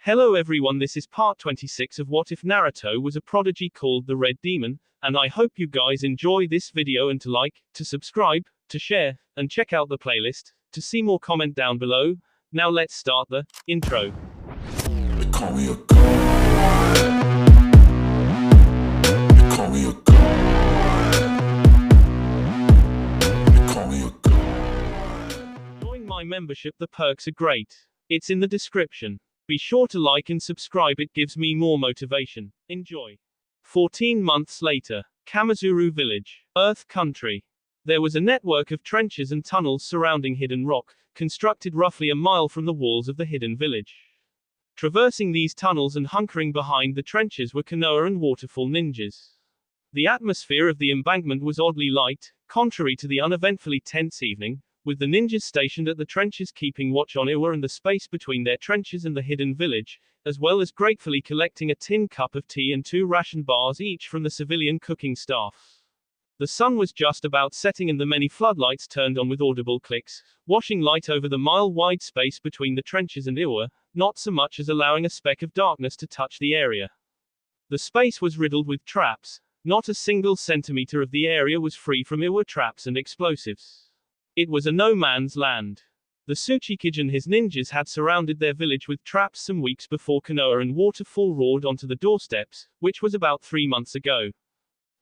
Hello everyone, this is part 26 of What If Naruto Was a Prodigy Called the Red Demon, and I hope you guys enjoy this video and to like, to subscribe, to share, and check out the playlist, to see more comment down below. Now let's start the intro. They call me a god. They call me a god. They call me a god. Join my membership, the perks are great. It's in the description. Be sure to like and subscribe, it gives me more motivation. Enjoy. 14 months later. Kamizuru Village. Earth Country. There was a network of trenches and tunnels surrounding Hidden Rock, constructed roughly a mile from the walls of the hidden village. Traversing these tunnels and hunkering behind the trenches were Konoha and waterfall ninjas. The atmosphere of the embankment was oddly light, contrary to the uneventfully tense evening, with the ninjas stationed at the trenches keeping watch on Iwa and the space between their trenches and the hidden village, as well as gratefully collecting a tin cup of tea and 2 ration bars each from the civilian cooking staff. The sun was just about setting and the many floodlights turned on with audible clicks, washing light over the mile-wide space between the trenches and Iwa, not so much as allowing a speck of darkness to touch the area. The space was riddled with traps. Not a single centimeter of the area was free from Iwa traps and explosives. It was a no-man's land. The Tsuchikage and his ninjas had surrounded their village with traps some weeks before Konoha and Waterfall roared onto the doorsteps, which was about 3 months ago.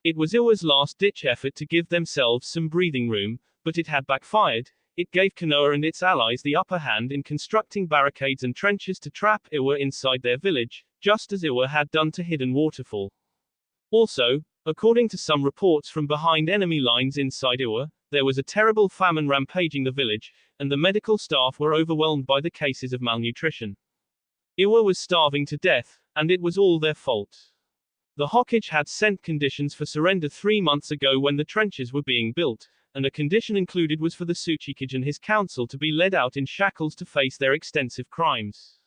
It was Iwa's last-ditch effort to give themselves some breathing room, but it had backfired. It gave Konoha and its allies the upper hand in constructing barricades and trenches to trap Iwa inside their village, just as Iwa had done to Hidden Waterfall. Also, according to some reports from behind enemy lines inside Iwa, there was a terrible famine rampaging the village, and the medical staff were overwhelmed by the cases of malnutrition. Iwa was starving to death, and it was all their fault. The Hokage had sent conditions for surrender 3 months ago when the trenches were being built, and a condition included was for the Tsuchikage and his council to be led out in shackles to face their extensive crimes.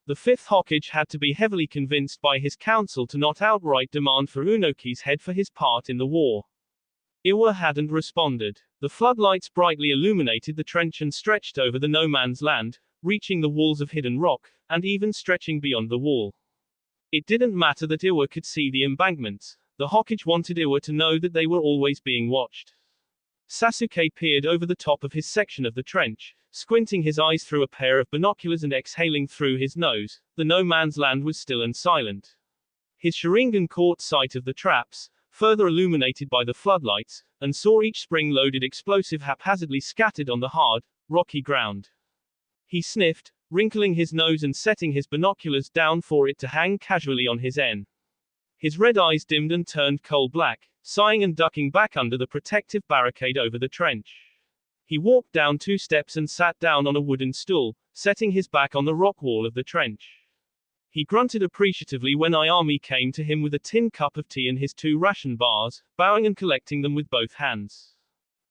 The 5th Hokage had to be heavily convinced by his council to not outright demand for Unoki's head for his part in the war. Iwa hadn't responded. The floodlights brightly illuminated the trench and stretched over the no-man's land, reaching the walls of Hidden Rock, and even stretching beyond the wall. It didn't matter that Iwa could see the embankments. The Hokage wanted Iwa to know that they were always being watched. Sasuke peered over the top of his section of the trench, squinting his eyes through a pair of binoculars and exhaling through his nose. The no-man's land was still and silent. His Sharingan caught sight of the traps, further illuminated by the floodlights, and saw each spring-loaded explosive haphazardly scattered on the hard, rocky ground. He sniffed, wrinkling his nose and setting his binoculars down for it to hang casually on his end. His red eyes dimmed and turned coal-black, sighing and ducking back under the protective barricade over the trench. He walked down 2 steps and sat down on a wooden stool, setting his back on the rock wall of the trench. He grunted appreciatively when Ayami came to him with a tin cup of tea and his 2 ration bars, bowing and collecting them with both hands.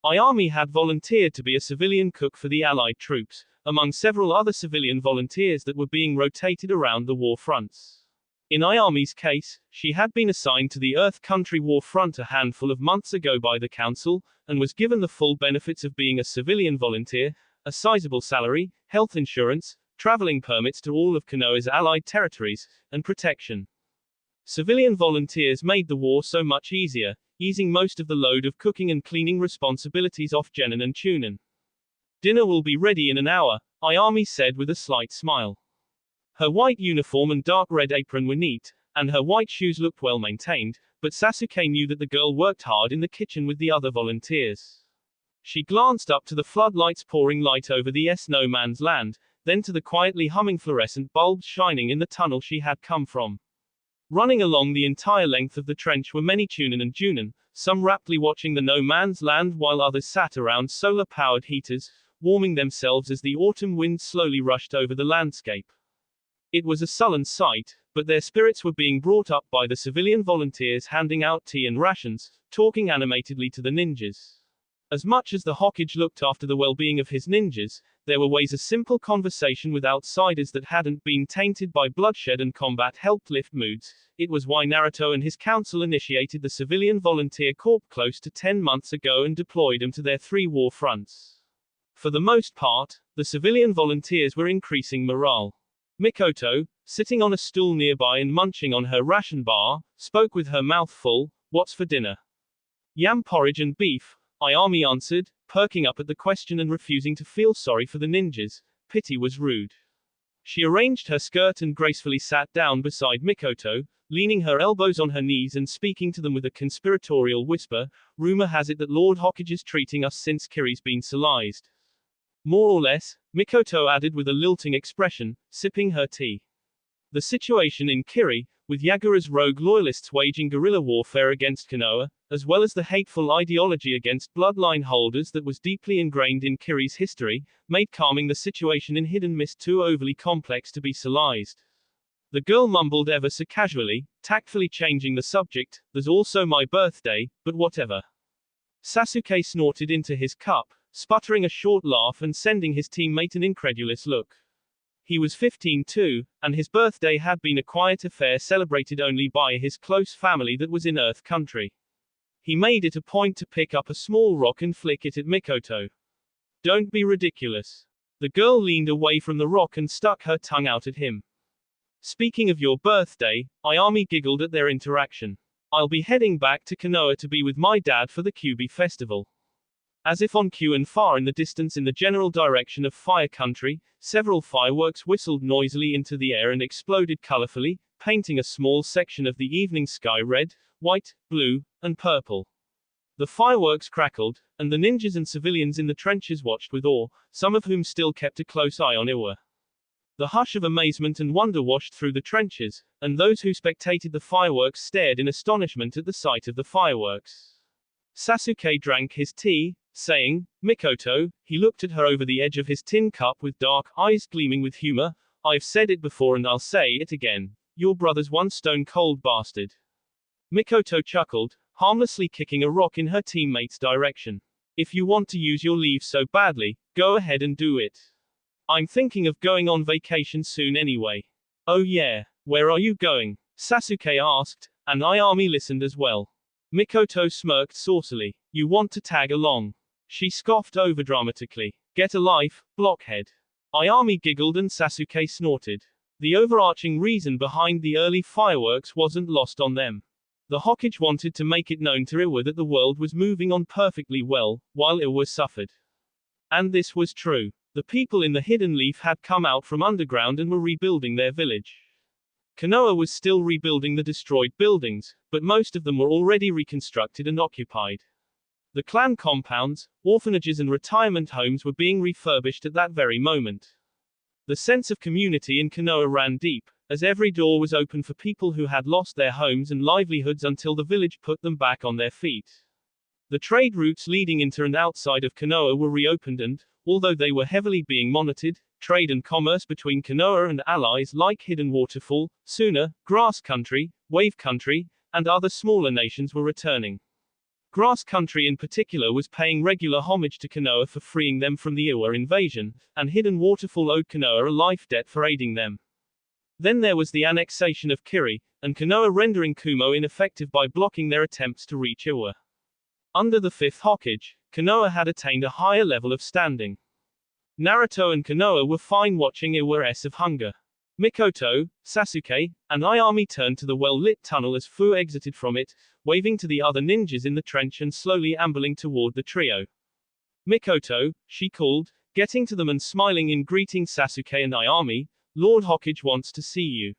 Ayami had volunteered to be a civilian cook for the Allied troops, among several other civilian volunteers that were being rotated around the war fronts. In Ayami's case, she had been assigned to the Earth Country war front a handful of months ago by the Council, and was given the full benefits of being a civilian volunteer, a sizable salary, health insurance, traveling permits to all of Konoha's allied territories, and protection. Civilian volunteers made the war so much easier, easing most of the load of cooking and cleaning responsibilities off Genin and Chunin. Dinner will be ready in an hour, Ayami said with a slight smile. Her white uniform and dark red apron were neat, and her white shoes looked well maintained, but Sasuke knew that the girl worked hard in the kitchen with the other volunteers. She glanced up to the floodlights pouring light over the no-man's land, then to the quietly humming fluorescent bulbs shining in the tunnel she had come from. Running along the entire length of the trench were many Chunin and Junin, some raptly watching the no-man's land while others sat around solar-powered heaters, warming themselves as the autumn wind slowly rushed over the landscape. It was a sullen sight, but their spirits were being brought up by the civilian volunteers handing out tea and rations, talking animatedly to the ninjas. As much as the Hokage looked after the well-being of his ninjas, there were ways a simple conversation with outsiders that hadn't been tainted by bloodshed and combat helped lift moods. It was why Naruto and his council initiated the Civilian Volunteer Corps close to 10 months ago and deployed them to their 3 war fronts. For the most part, the civilian volunteers were increasing morale. Mikoto, sitting on a stool nearby and munching on her ration bar, spoke with her mouth full. What's for dinner? Yam porridge and beef, Ayami answered, perking up at the question and refusing to feel sorry for the ninjas. Pity was rude. She arranged her skirt and gracefully sat down beside Mikoto, leaning her elbows on her knees and speaking to them with a conspiratorial whisper. Rumor has it that Lord Hokage is treating us since Kiri's been silenced. More or less, Mikoto added with a lilting expression, sipping her tea. The situation in Kiri, with Yagura's rogue loyalists waging guerrilla warfare against Konoha, as well as the hateful ideology against bloodline holders that was deeply ingrained in Kiri's history, made calming the situation in Hidden Mist too overly complex to be silenced. The girl mumbled ever so casually, tactfully changing the subject, there's also my birthday, but whatever. Sasuke snorted into his cup, sputtering a short laugh and sending his teammate an incredulous look. He was 15 too, and his birthday had been a quiet affair celebrated only by his close family that was in Earth Country. He made it a point to pick up a small rock and flick it at Mikoto. Don't be ridiculous. The girl leaned away from the rock and stuck her tongue out at him. Speaking of your birthday, Ayami giggled at their interaction. I'll be heading back to Konoha to be with my dad for the Kyubi festival. As if on cue and far in the distance in the general direction of Fire Country, several fireworks whistled noisily into the air and exploded colorfully, painting a small section of the evening sky red, white, blue, and purple. The fireworks crackled, and the ninjas and civilians in the trenches watched with awe, some of whom still kept a close eye on Iwa. The hush of amazement and wonder washed through the trenches, and those who spectated the fireworks stared in astonishment at the sight of the fireworks. Sasuke drank his tea, saying, Mikoto, he looked at her over the edge of his tin cup with dark eyes gleaming with humor, I've said it before and I'll say it again. Your brother's one stone-cold bastard. Mikoto chuckled, harmlessly kicking a rock in her teammate's direction. If you want to use your leave so badly, go ahead and do it. I'm thinking of going on vacation soon anyway. Oh yeah, where are you going? Sasuke asked, and Ayami listened as well. Mikoto smirked saucily. You want to tag along? She scoffed overdramatically. Get a life, blockhead. Ayami giggled and Sasuke snorted. The overarching reason behind the early fireworks wasn't lost on them. The Hokage wanted to make it known to Iwa that the world was moving on perfectly well, while Iwa suffered. And this was true. The people in the Hidden Leaf had come out from underground and were rebuilding their village. Konoha was still rebuilding the destroyed buildings, but most of them were already reconstructed and occupied. The clan compounds, orphanages and retirement homes were being refurbished at that very moment. The sense of community in Konoha ran deep, as every door was open for people who had lost their homes and livelihoods until the village put them back on their feet. The trade routes leading into and outside of Konoha were reopened and, although they were heavily being monitored, trade and commerce between Konoha and allies like Hidden Waterfall, Suna, Grass Country, Wave Country, and other smaller nations were returning. Grass Country in particular was paying regular homage to Konoha for freeing them from the Iwa invasion, and Hidden Waterfall owed Konoha a life debt for aiding them. Then there was the annexation of Kiri, and Konoha rendering Kumo ineffective by blocking their attempts to reach Iwa. Under the fifth Hokage, Konoha had attained a higher level of standing. Naruto and Konoha were fine watching Iwa's of hunger. Mikoto, Sasuke, and Ayami turned to the well-lit tunnel as Fu exited from it, waving to the other ninjas in the trench and slowly ambling toward the trio. Mikoto, she called, getting to them and smiling in greeting Sasuke and Ayami, Lord Hokage wants to see you.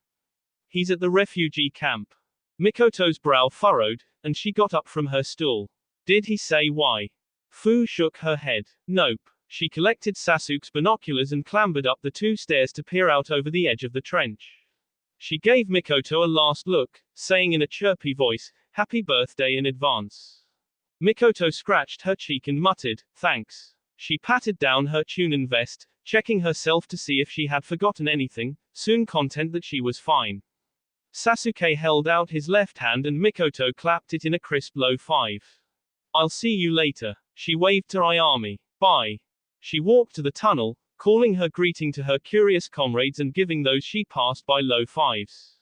He's at the refugee camp. Mikoto's brow furrowed, and she got up from her stool. Did he say why? Fu shook her head. Nope. She collected Sasuke's binoculars and clambered up the 2 stairs to peer out over the edge of the trench. She gave Mikoto a last look, saying in a chirpy voice, Happy birthday in advance. Mikoto scratched her cheek and muttered, Thanks. She patted down her Chunin vest, checking herself to see if she had forgotten anything, soon content that she was fine. Sasuke held out his left hand and Mikoto clapped it in a crisp low 5. I'll see you later. She waved to Ayami. Bye. She walked to the tunnel, calling her greeting to her curious comrades and giving those she passed by low 5s.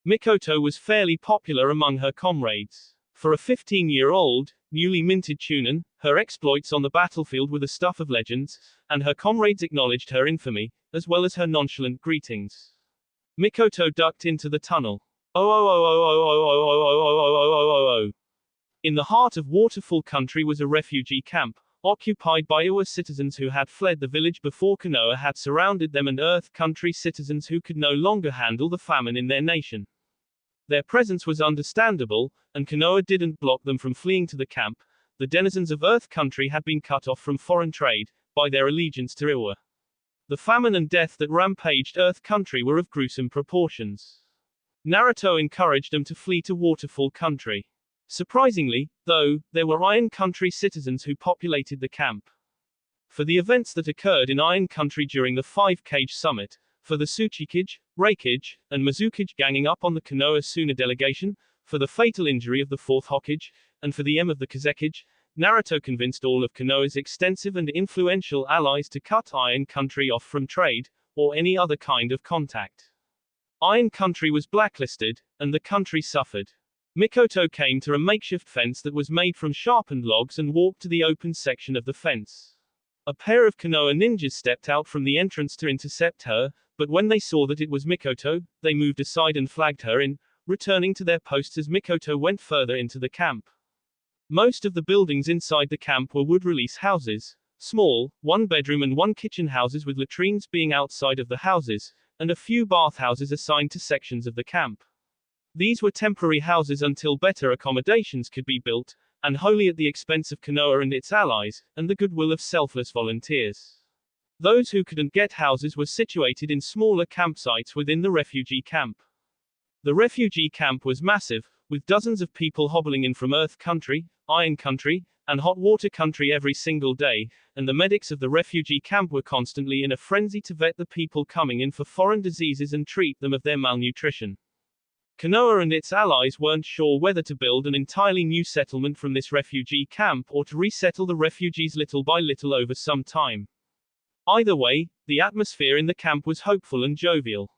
Mikoto was fairly popular among her comrades. For a 15-year-old, newly minted Chunin, her exploits on the battlefield were the stuff of legends, and her comrades acknowledged her infamy, as well as her nonchalant greetings. Mikoto ducked into the tunnel. Oh oh oh oh oh oh oh oh oh oh oh oh oh oh. In the heart of Waterfall Country was a refugee camp, occupied by Iwa citizens who had fled the village before Konoha had surrounded them, and Earth Country citizens who could no longer handle the famine in their nation. Their presence was understandable, and Konoha didn't block them from fleeing to the camp. The denizens of Earth Country had been cut off from foreign trade, by their allegiance to Iwa. The famine and death that rampaged Earth Country were of gruesome proportions. Naruto encouraged them to flee to Waterfall Country. Surprisingly, though, there were Iron Country citizens who populated the camp. For the events that occurred in Iron Country during the 5-Kage summit, for the Tsuchikage, Reikage, and Mizukage ganging up on the Konoha-Suna delegation, for the fatal injury of the 4th Hokage, and for the M of the Kazekage, Naruto convinced all of Konoha's extensive and influential allies to cut Iron Country off from trade, or any other kind of contact. Iron Country was blacklisted, and the country suffered. Mikoto came to a makeshift fence that was made from sharpened logs and walked to the open section of the fence. A pair of Konoha ninjas stepped out from the entrance to intercept her, but when they saw that it was Mikoto, they moved aside and flagged her in, returning to their posts as Mikoto went further into the camp. Most of the buildings inside the camp were wood release houses, small, 1-bedroom and 1-kitchen houses with latrines being outside of the houses, and a few bathhouses assigned to sections of the camp. These were temporary houses until better accommodations could be built, and wholly at the expense of Konoha and its allies, and the goodwill of selfless volunteers. Those who couldn't get houses were situated in smaller campsites within the refugee camp. The refugee camp was massive, with dozens of people hobbling in from Earth Country, Iron Country, and Hot Water Country every single day, and the medics of the refugee camp were constantly in a frenzy to vet the people coming in for foreign diseases and treat them of their malnutrition. Konoha and its allies weren't sure whether to build an entirely new settlement from this refugee camp or to resettle the refugees little by little over some time. Either way, the atmosphere in the camp was hopeful and jovial.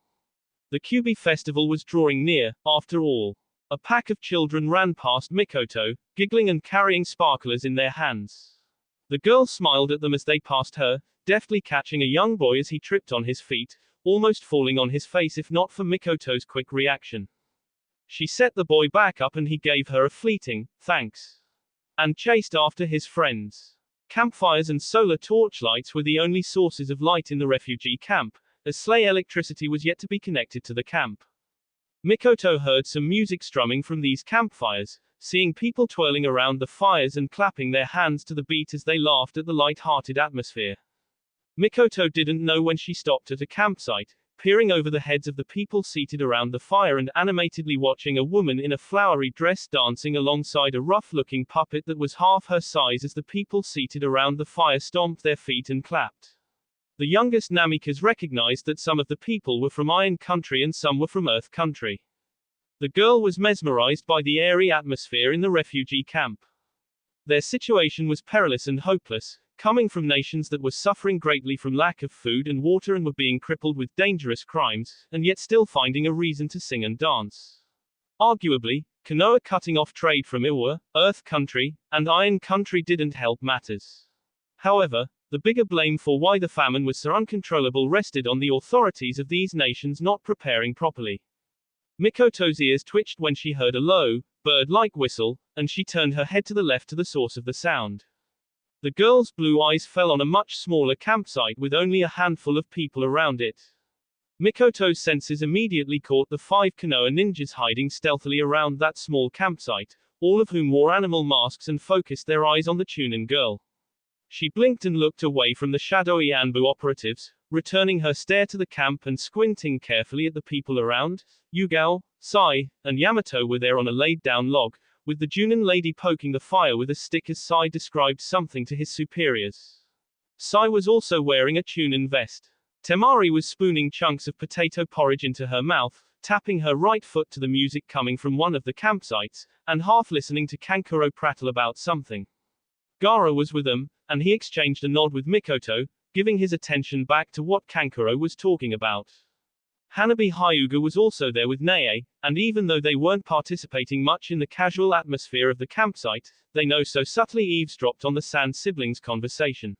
The Kyubi festival was drawing near, after all. A pack of children ran past Mikoto, giggling and carrying sparklers in their hands. The girl smiled at them as they passed her, deftly catching a young boy as he tripped on his feet, almost falling on his face if not for Mikoto's quick reaction. She set the boy back up and he gave her a fleeting, thanks, and chased after his friends. Campfires and solar torchlights were the only sources of light in the refugee camp, as sleigh electricity was yet to be connected to the camp. Mikoto heard some music strumming from these campfires, seeing people twirling around the fires and clapping their hands to the beat as they laughed at the light-hearted atmosphere. Mikoto didn't know when she stopped at a campsite, peering over the heads of the people seated around the fire and animatedly watching a woman in a flowery dress dancing alongside a rough-looking puppet that was half her size as the people seated around the fire stomped their feet and clapped. The youngest Namikaze recognized that some of the people were from Iron Country and some were from Earth Country. The girl was mesmerized by the airy atmosphere in the refugee camp. Their situation was perilous and hopeless, coming from nations that were suffering greatly from lack of food and water and were being crippled with dangerous crimes, and yet still finding a reason to sing and dance. Arguably, Konoha cutting off trade from Iwa, Earth Country, and Iron Country didn't help matters. However, the bigger blame for why the famine was so uncontrollable rested on the authorities of these nations not preparing properly. Mikoto's ears twitched when she heard a low, bird-like whistle, and she turned her head to the left to the source of the sound. The girl's blue eyes fell on a much smaller campsite with only a handful of people around it. Mikoto's senses immediately caught the 5 Konoha ninjas hiding stealthily around that small campsite, all of whom wore animal masks and focused their eyes on the Chunin girl. She blinked and looked away from the shadowy Anbu operatives, returning her stare to the camp and squinting carefully at the people around. Yugao, Sai, and Yamato were there on a laid-down log, with the Junin lady poking the fire with a stick as Sai described something to his superiors. Sai was also wearing a Chunin vest. Temari was spooning chunks of potato porridge into her mouth, tapping her right foot to the music coming from one of the campsites, and half listening to Kankuro prattle about something. Gaara was with them, and he exchanged a nod with Mikoto, giving his attention back to what Kankuro was talking about. Hanabi Hyuga was also there with Nae, and even though they weren't participating much in the casual atmosphere of the campsite, they so subtly eavesdropped on the San siblings' conversation.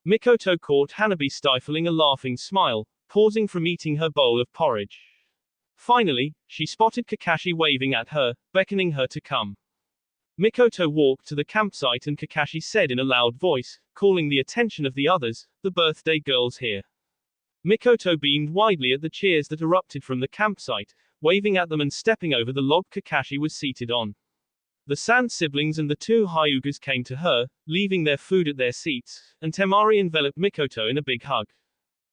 Mikoto caught Hanabi stifling a laughing smile, pausing from eating her bowl of porridge. Finally, she spotted Kakashi waving at her, beckoning her to come. Mikoto walked to the campsite and Kakashi said in a loud voice, calling the attention of the others, "The birthday girl's here." Mikoto beamed widely at the cheers that erupted from the campsite, waving at them and stepping over the log Kakashi was seated on. The Sand siblings and the two Hyugas came to her, leaving their food at their seats, and Temari enveloped Mikoto in a big hug.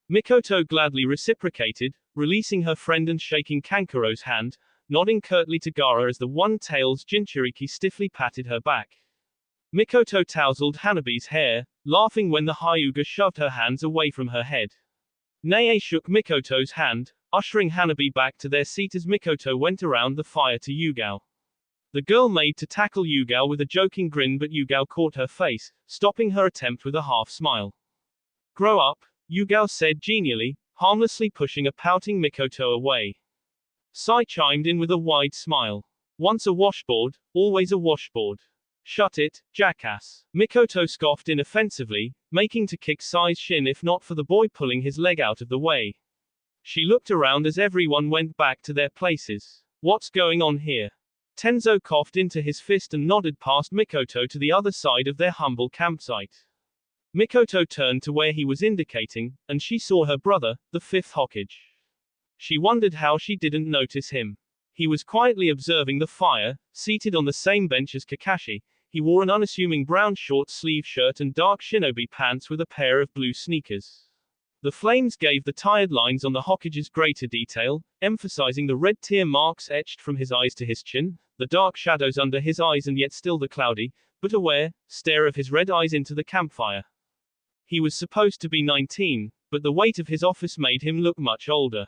Mikoto gladly reciprocated, releasing her friend and shaking Kankuro's hand, nodding curtly to Gaara as the one-tails Jinchuriki stiffly patted her back. Mikoto tousled Hanabi's hair, laughing when the Hyuga shoved her hands away from her head. Nae shook Mikoto's hand, ushering Hanabi back to their seat as Mikoto went around the fire to Yugao. The girl made to tackle Yugao with a joking grin, but Yugao caught her face, stopping her attempt with a half-smile. "Grow up," Yugao said genially, harmlessly pushing a pouting Mikoto away. Sai chimed in with a wide smile. "Once a washboard, always a washboard. Shut it, jackass." Mikoto scoffed inoffensively, making to kick Sai's shin if not for the boy pulling his leg out of the way. She looked around as everyone went back to their places. "What's going on here?" Tenzo coughed into his fist and nodded past Mikoto to the other side of their humble campsite. Mikoto turned to where he was indicating, and she saw her brother, the fifth Hokage. She wondered how she didn't notice him. He was quietly observing the fire, seated on the same bench as Kakashi. He wore an unassuming brown short-sleeve shirt and dark shinobi pants with a pair of blue sneakers. The flames gave the tired lines on the Hokage's greater detail, emphasizing the red tear marks etched from his eyes to his chin, the dark shadows under his eyes and yet still the cloudy, but aware, stare of his red eyes into the campfire. He was supposed to be 19, but the weight of his office made him look much older.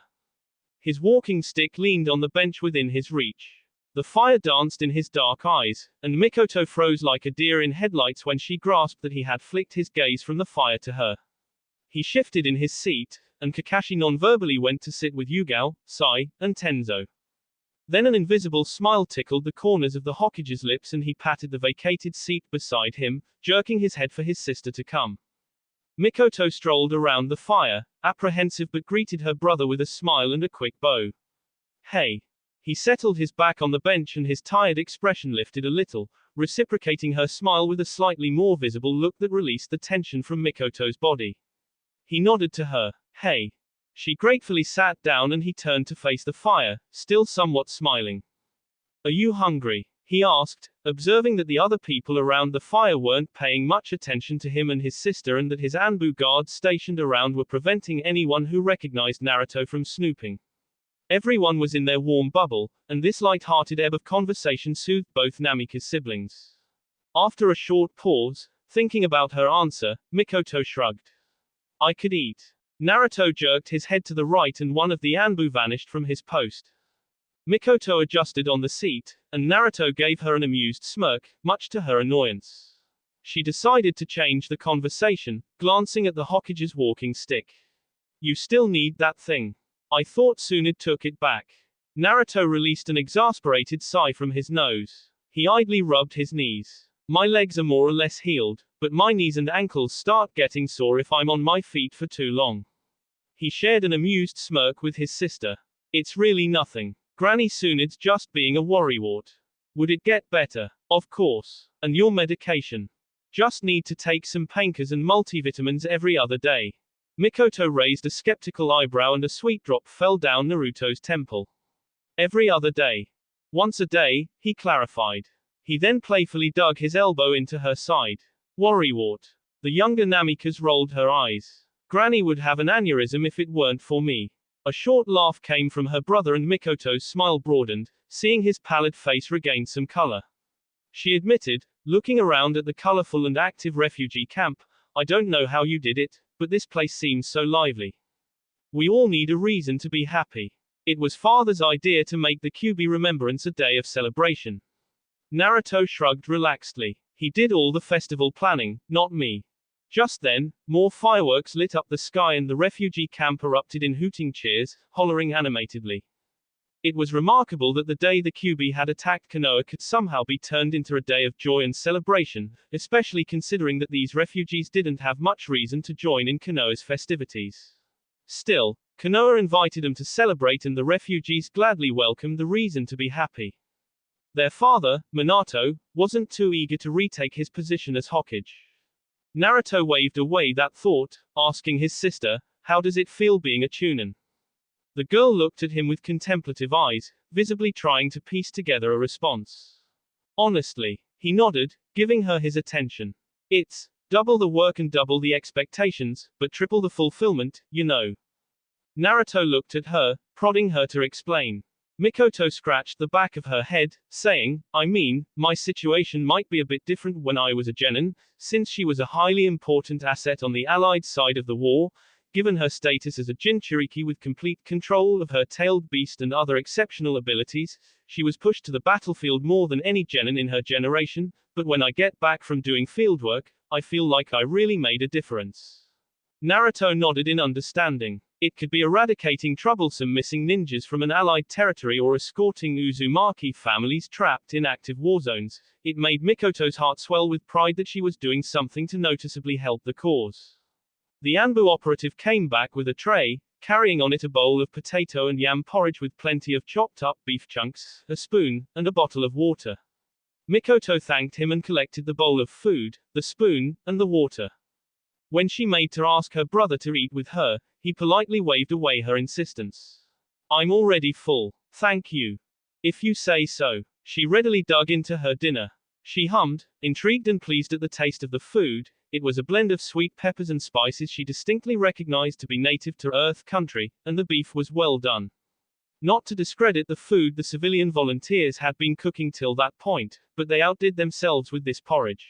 His walking stick leaned on the bench within his reach. The fire danced in his dark eyes, and Mikoto froze like a deer in headlights when she grasped that he had flicked his gaze from the fire to her. He shifted in his seat, and Kakashi non-verbally went to sit with Yugao, Sai, and Tenzo. Then an invisible smile tickled the corners of the Hokage's lips and he patted the vacated seat beside him, jerking his head for his sister to come. Mikoto strolled around the fire, apprehensive but greeted her brother with a smile and a quick bow. "Hey." He settled his back on the bench and his tired expression lifted a little, reciprocating her smile with a slightly more visible look that released the tension from Mikoto's body. He nodded to her. "Hey." She gratefully sat down and he turned to face the fire, still somewhat smiling. "Are you hungry?" he asked, observing that the other people around the fire weren't paying much attention to him and his sister and that his Anbu guards stationed around were preventing anyone who recognized Naruto from snooping. Everyone was in their warm bubble, and this light-hearted ebb of conversation soothed both Namika's siblings. After a short pause, thinking about her answer, Mikoto shrugged. "I could eat." Naruto jerked his head to the right and one of the Anbu vanished from his post. Mikoto adjusted on the seat, and Naruto gave her an amused smirk, much to her annoyance. She decided to change the conversation, glancing at the Hokage's walking stick. "You still need that thing. I thought Tsunade took it back." Naruto released an exasperated sigh from his nose. He idly rubbed his knees. "My legs are more or less healed, but my knees and ankles start getting sore if I'm on my feet for too long." He shared an amused smirk with his sister. "It's really nothing. Granny Tsunade's just being a worrywart. Would it get better?" "Of course. And your medication?" "Just need to take some painkillers and multivitamins every other day." Mikoto raised a skeptical eyebrow and a sweet drop fell down Naruto's temple. "Every other day." "Once a day," he clarified. He then playfully dug his elbow into her side. "Worrywart." The younger Namikaze rolled her eyes. "Granny would have an aneurysm if it weren't for me." A short laugh came from her brother and Mikoto's smile broadened, seeing his pallid face regain some color. She admitted, looking around at the colorful and active refugee camp, "I don't know how you did it, but this place seems so lively. We all need a reason to be happy." It was Father's idea to make the Kyuubi Remembrance a day of celebration. Naruto shrugged relaxedly. "He did all the festival planning, not me." Just then, more fireworks lit up the sky and the refugee camp erupted in hooting cheers, hollering animatedly. It was remarkable that the day the Kyuubi had attacked Konoha could somehow be turned into a day of joy and celebration, especially considering that these refugees didn't have much reason to join in Konoha's festivities. Still, Konoha invited them to celebrate and the refugees gladly welcomed the reason to be happy. Their father, Minato, wasn't too eager to retake his position as Hokage. Naruto waved away that thought, asking his sister, "How does it feel being a Chunin?" The girl looked at him with contemplative eyes, visibly trying to piece together a response. Honestly, he nodded, giving her his attention. It's double the work and double the expectations, but triple the fulfillment, you know. Naruto looked at her, prodding her to explain. Mikoto scratched the back of her head, saying, "I mean, my situation might be a bit different when I was a genin, since she was a highly important asset on the Allied side of the war. Given her status as a Jinchuriki with complete control of her tailed beast and other exceptional abilities, she was pushed to the battlefield more than any genin in her generation, but when I get back from doing fieldwork, I feel like I really made a difference." Naruto nodded in understanding. It could be eradicating troublesome missing ninjas from an allied territory or escorting Uzumaki families trapped in active war zones. It made Mikoto's heart swell with pride that she was doing something to noticeably help the cause. The Anbu operative came back with a tray, carrying on it a bowl of potato and yam porridge with plenty of chopped up beef chunks, a spoon, and a bottle of water. Mikoto thanked him and collected the bowl of food, the spoon, and the water. When she made to ask her brother to eat with her, he politely waved away her insistence. "I'm already full. Thank you. If you say so." She readily dug into her dinner. She hummed, intrigued and pleased at the taste of the food. It was a blend of sweet peppers and spices she distinctly recognized to be native to Earth country, and the beef was well done. Not to discredit the food the civilian volunteers had been cooking till that point, but they outdid themselves with this porridge.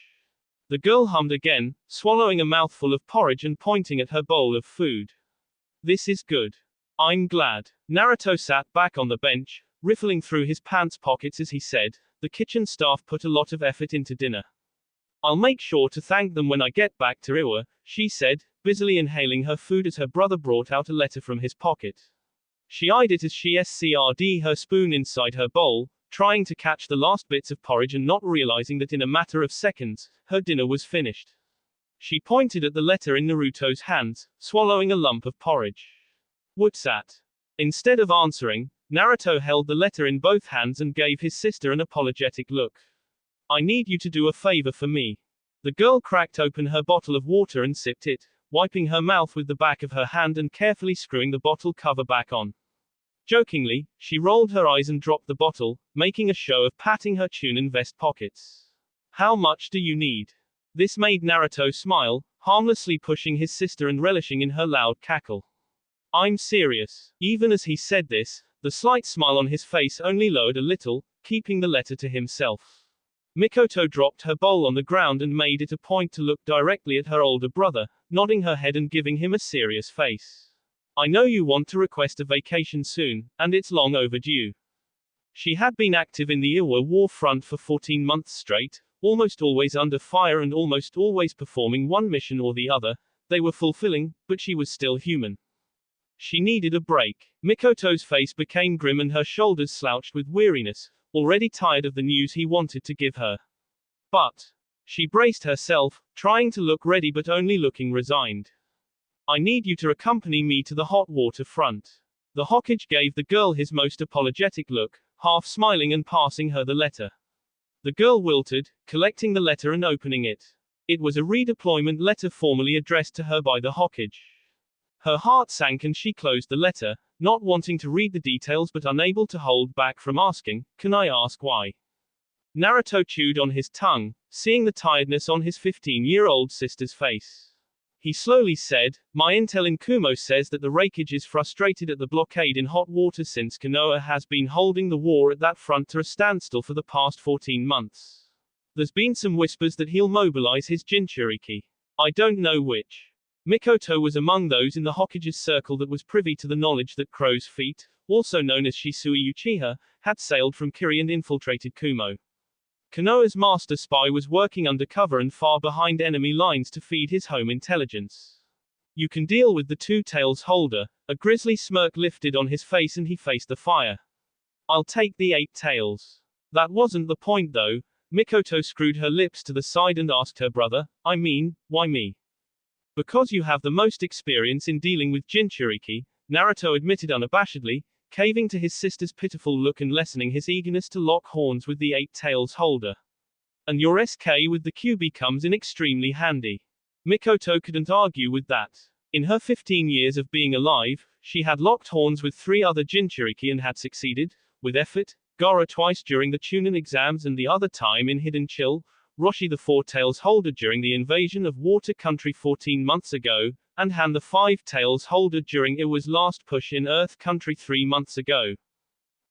The girl hummed again, swallowing a mouthful of porridge and pointing at her bowl of food. "This is good. I'm glad." Naruto sat back on the bench, riffling through his pants pockets as he said, "The kitchen staff put a lot of effort into dinner. I'll make sure to thank them when I get back to Iwa," she said, busily inhaling her food as her brother brought out a letter from his pocket. She eyed it as she scr'd her spoon inside her bowl, trying to catch the last bits of porridge and not realizing that in a matter of seconds, her dinner was finished. She pointed at the letter in Naruto's hands, swallowing a lump of porridge. "What's that?" Instead of answering, Naruto held the letter in both hands and gave his sister an apologetic look. "I need you to do a favor for me." The girl cracked open her bottle of water and sipped it, wiping her mouth with the back of her hand and carefully screwing the bottle cover back on. Jokingly, she rolled her eyes and dropped the bottle, making a show of patting her Chunin vest pockets. "How much do you need?" This made Naruto smile, harmlessly pushing his sister and relishing in her loud cackle. "I'm serious." Even as he said this, the slight smile on his face only lowered a little, keeping the letter to himself. Mikoto dropped her bowl on the ground and made it a point to look directly at her older brother, nodding her head and giving him a serious face. "I know you want to request a vacation soon, and it's long overdue." She had been active in the Iwa war front for 14 months straight, almost always under fire and almost always performing one mission or the other. They were fulfilling, but she was still human. She needed a break. Mikoto's face became grim and her shoulders slouched with weariness, already tired of the news he wanted to give her. But she braced herself, trying to look ready but only looking resigned. "I need you to accompany me to the hot water front." The Hokage gave the girl his most apologetic look, half smiling and passing her the letter. The girl wilted, collecting the letter and opening it. It was a redeployment letter formally addressed to her by the Hokage. Her heart sank and she closed the letter, not wanting to read the details but unable to hold back from asking, "Can I ask why?" Naruto chewed on his tongue, seeing the tiredness on his 15-year-old sister's face. He slowly said, "My intel in Kumo says that the Raikage is frustrated at the blockade in hot water since Konoha has been holding the war at that front to a standstill for the past 14 months. There's been some whispers that he'll mobilize his Jinchuriki. I don't know which." Mikoto was among those in the Hokage's circle that was privy to the knowledge that Crow's Feet, also known as Shisui Uchiha, had sailed from Kiri and infiltrated Kumo. Konoha's master spy was working undercover and far behind enemy lines to feed his home intelligence. "You can deal with the Two Tails holder." A grisly smirk lifted on his face and he faced the fire. "I'll take the 8 tails." That wasn't the point though. Mikoto screwed her lips to the side and asked her brother, "I mean, why me?" "Because you have the most experience in dealing with Jinchuriki. Naruto admitted unabashedly, caving to his sister's pitiful look and lessening his eagerness to lock horns with the Eight Tails holder. And your SK with the QB comes in extremely handy. Mikoto couldn't argue with that. In her 15 years of being alive, she had locked horns with 3 other Jinchuriki and had succeeded, with effort, Gaara twice during the Chunin exams and the other time in Hidden Chill, Roshi the Four Tails holder during the invasion of Water Country 14 months ago, and Han the Five Tails holder during Iwa's last push in Earth Country 3 months ago.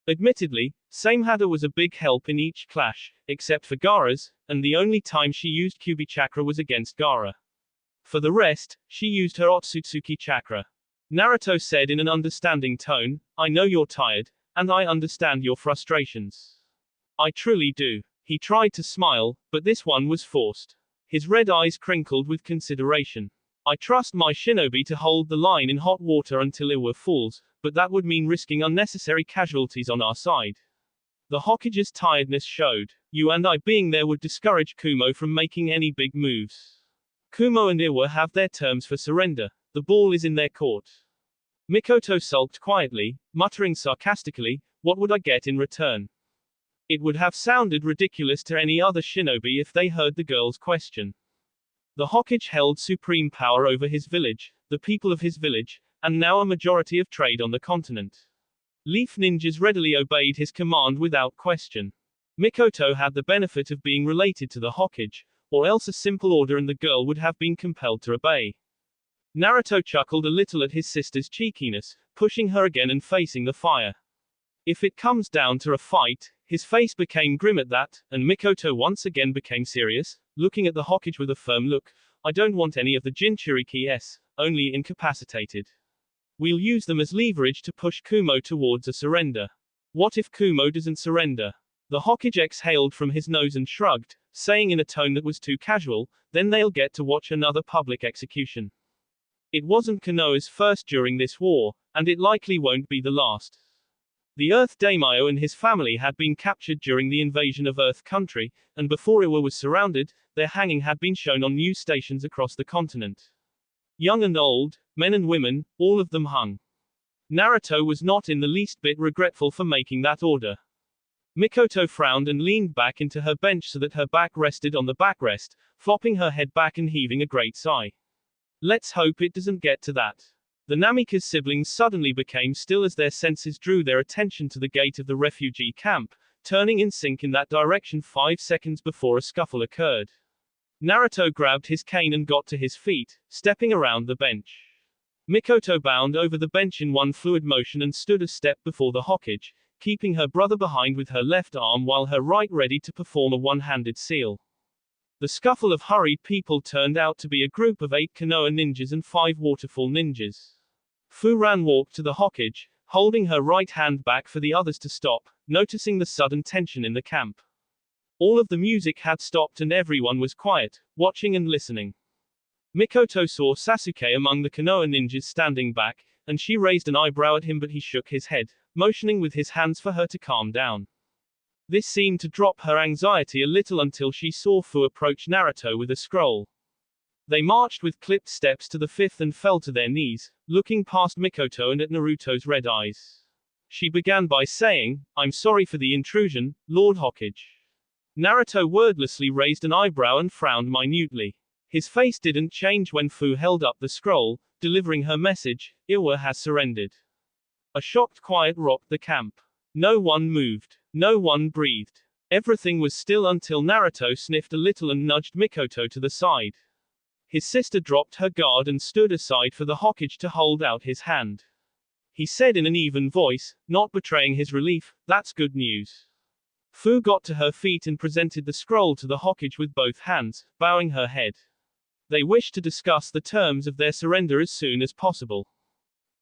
Admittedly, Samehada was a big help in each clash, except for Gaara's, and the only time she used Kyuubi Chakra was against Gaara. For the rest, she used her Otsutsuki Chakra. Naruto said in an understanding tone, I know you're tired, and I understand your frustrations. I truly do. He tried to smile, but this one was forced. His red eyes crinkled with consideration. I trust my shinobi to hold the line in hot water until Iwa falls, but that would mean risking unnecessary casualties on our side. The Hokage's tiredness showed. You and I being there would discourage Kumo from making any big moves. Kumo and Iwa have their terms for surrender. The ball is in their court. Mikoto sulked quietly, muttering sarcastically, what would I get in return? It would have sounded ridiculous to any other shinobi if they heard the girl's question. The Hokage held supreme power over his village, the people of his village, and now a majority of trade on the continent. Leaf ninjas readily obeyed his command without question. Mikoto had the benefit of being related to the Hokage, or else a simple order and the girl would have been compelled to obey. Naruto chuckled a little at his sister's cheekiness, pushing her again and facing the fire. If it comes down to a fight, his face became grim at that, and Mikoto once again became serious, looking at the Hokage with a firm look. I don't want any of the Jinchuriki-s, only incapacitated. We'll use them as leverage to push Kumo towards a surrender. What if Kumo doesn't surrender? The Hokage exhaled from his nose and shrugged, saying in a tone that was too casual, then they'll get to watch another public execution. It wasn't Konoha's first during this war, and it likely won't be the last. The Earth Daimyo and his family had been captured during the invasion of Earth Country, and before Iwa was surrounded, their hanging had been shown on news stations across the continent. Young and old, men and women, all of them hung. Naruto was not in the least bit regretful for making that order. Mikoto frowned and leaned back into her bench so that her back rested on the backrest, flopping her head back and heaving a great sigh. Let's hope it doesn't get to that. The Namika's siblings suddenly became still as their senses drew their attention to the gate of the refugee camp, turning in sync in that direction 5 seconds before a scuffle occurred. Naruto grabbed his cane and got to his feet, stepping around the bench. Mikoto bound over the bench in one fluid motion and stood a step before the Hokage, keeping her brother behind with her left arm while her right ready to perform a one-handed seal. The scuffle of hurried people turned out to be a group of 8 Konoha ninjas and 5 waterfall ninjas. Furan walked to the Hokage, holding her right hand back for the others to stop, noticing the sudden tension in the camp. All of the music had stopped and everyone was quiet, watching and listening. Mikoto saw Sasuke among the Konoha ninjas standing back, and she raised an eyebrow at him but he shook his head, motioning with his hands for her to calm down. This seemed to drop her anxiety a little until she saw Fu approach Naruto with a scroll. They marched with clipped steps to the 5th and fell to their knees, looking past Mikoto and at Naruto's red eyes. She began by saying, I'm sorry for the intrusion, Lord Hokage. Naruto wordlessly raised an eyebrow and frowned minutely. His face didn't change when Fu held up the scroll, delivering her message, Iwa has surrendered. A shocked quiet rocked the camp. No one moved. No one breathed. Everything was still until Naruto sniffed a little and nudged Mikoto to the side. His sister dropped her guard and stood aside for the Hokage to hold out his hand. He said in an even voice, not betraying his relief, that's good news. Fu got to her feet and presented the scroll to the Hokage with both hands, bowing her head. They wished to discuss the terms of their surrender as soon as possible.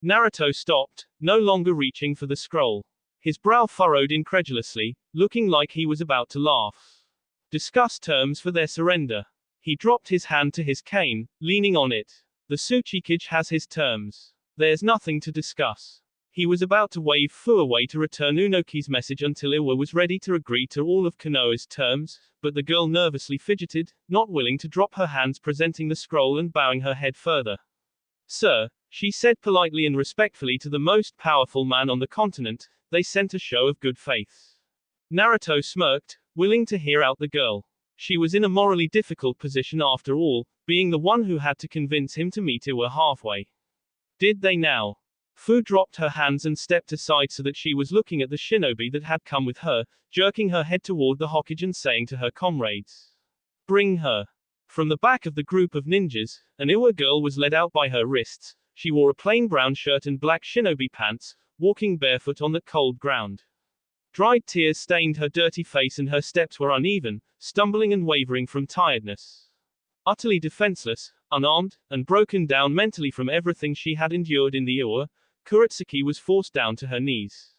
Naruto stopped, no longer reaching for the scroll. His brow furrowed incredulously, looking like he was about to laugh. Discuss terms for their surrender. He dropped his hand to his cane, leaning on it. The Tsuchikage has his terms. There's nothing to discuss. He was about to wave Fu away to return Unoki's message until Iwa was ready to agree to all of Konoha's terms, but the girl nervously fidgeted, not willing to drop her hands presenting the scroll and bowing her head further. Sir, she said politely and respectfully to the most powerful man on the continent. They sent a show of good faith. Naruto smirked, willing to hear out the girl. She was in a morally difficult position after all, being the one who had to convince him to meet Iwa halfway. Did they now? Fu dropped her hands and stepped aside so that she was looking at the shinobi that had come with her, jerking her head toward the Hokage and saying to her comrades, "Bring her." From the back of the group of ninjas, an Iwa girl was led out by her wrists. She wore a plain brown shirt and black shinobi pants, walking barefoot on the cold ground. Dried tears stained her dirty face and her steps were uneven, stumbling and wavering from tiredness. Utterly defenseless, unarmed, and broken down mentally from everything she had endured in the Iwa, Kurotsuki was forced down to her knees.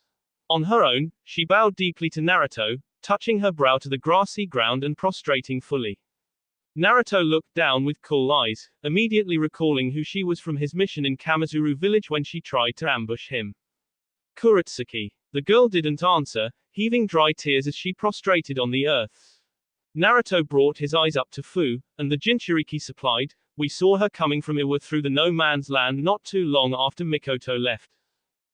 On her own, she bowed deeply to Naruto, touching her brow to the grassy ground and prostrating fully. Naruto looked down with cool eyes, immediately recalling who she was from his mission in Kamizuru village when she tried to ambush him. Kurotsuki. The girl didn't answer, heaving dry tears as she prostrated on the earth. Naruto brought his eyes up to Fu, and the Jinchuriki supplied, "We saw her coming from Iwa through the no man's land not too long after Mikoto left."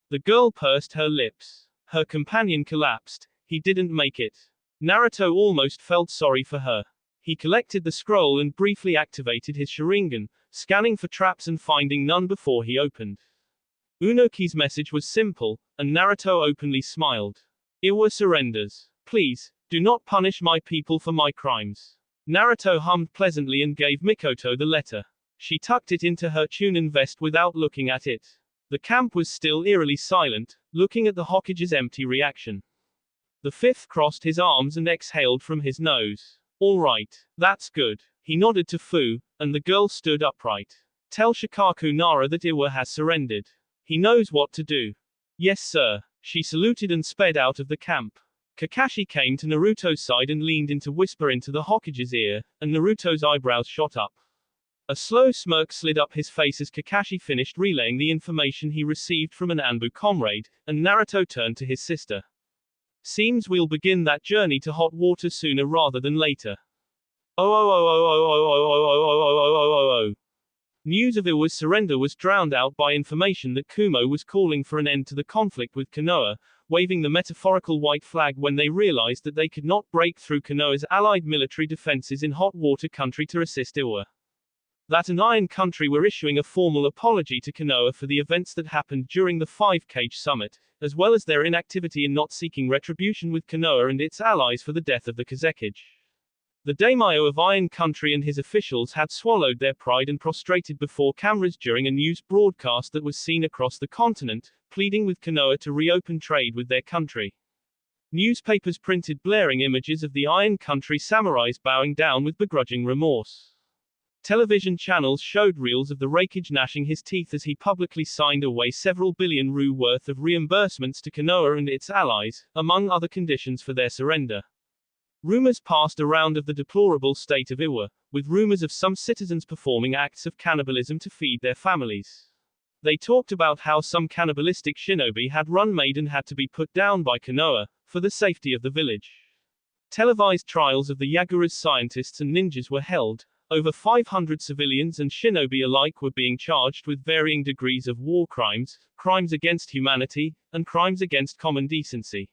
The girl pursed her lips. Her companion collapsed. He didn't make it. Naruto almost felt sorry for her. He collected the scroll and briefly activated his Sharingan, scanning for traps and finding none before he opened. Unoki's message was simple, and Naruto openly smiled. Iwa surrenders. Please, do not punish my people for my crimes. Naruto hummed pleasantly and gave Mikoto the letter. She tucked it into her Chunin vest without looking at it. The camp was still eerily silent, looking at the Hokage's empty reaction. The fifth crossed his arms and exhaled from his nose. All right, that's good. He nodded to Fu, and the girl stood upright. Tell Shikaku Nara that Iwa has surrendered. He knows what to do. Yes, sir. She saluted and sped out of the camp. Kakashi came to Naruto's side and leaned in to whisper into the Hokage's ear, and Naruto's eyebrows shot up. A slow smirk slid up his face as Kakashi finished relaying the information he received from an Anbu comrade, and Naruto turned to his sister. Seems we'll begin that journey to hot water sooner rather than later. News of Iwa's surrender was drowned out by information that Kumo was calling for an end to the conflict with Konoha, waving the metaphorical white flag when they realized that they could not break through Konoha's allied military defenses in hot water country to assist Iwa. That an Iron Country were issuing a formal apology to Konoha for the events that happened during the Five-Cage Summit, as well as their inactivity in not seeking retribution with Konoha and its allies for the death of the Kazekage. The daimyo of Iron Country and his officials had swallowed their pride and prostrated before cameras during a news broadcast that was seen across the continent, pleading with Konoha to reopen trade with their country. Newspapers printed blaring images of the Iron Country samurais bowing down with begrudging remorse. Television channels showed reels of the Raikage gnashing his teeth as he publicly signed away several billion Ru worth of reimbursements to Konoha and its allies, among other conditions for their surrender. Rumors passed around of the deplorable state of Iwa, with rumors of some citizens performing acts of cannibalism to feed their families. They talked about how some cannibalistic shinobi had run made and had to be put down by Konoha, for the safety of the village. Televised trials of the Yagura's scientists and ninjas were held. Over 500 civilians and shinobi alike were being charged with varying degrees of war crimes, crimes against humanity, and crimes against common decency.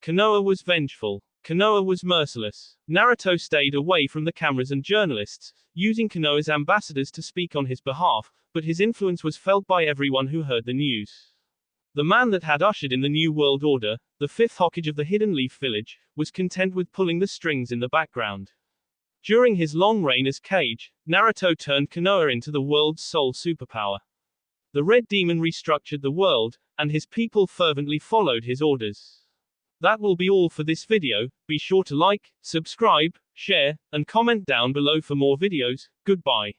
Konoha was vengeful. Konoha was merciless. Naruto stayed away from the cameras and journalists, using Konoha's ambassadors to speak on his behalf, but his influence was felt by everyone who heard the news. The man that had ushered in the New World Order, the fifth Hokage of the Hidden Leaf Village, was content with pulling the strings in the background. During his long reign as Kage, Naruto turned Konoha into the world's sole superpower. The Red Demon restructured the world, and his people fervently followed his orders. That will be all for this video. Be sure to like, subscribe, share, and comment down below for more videos. Goodbye.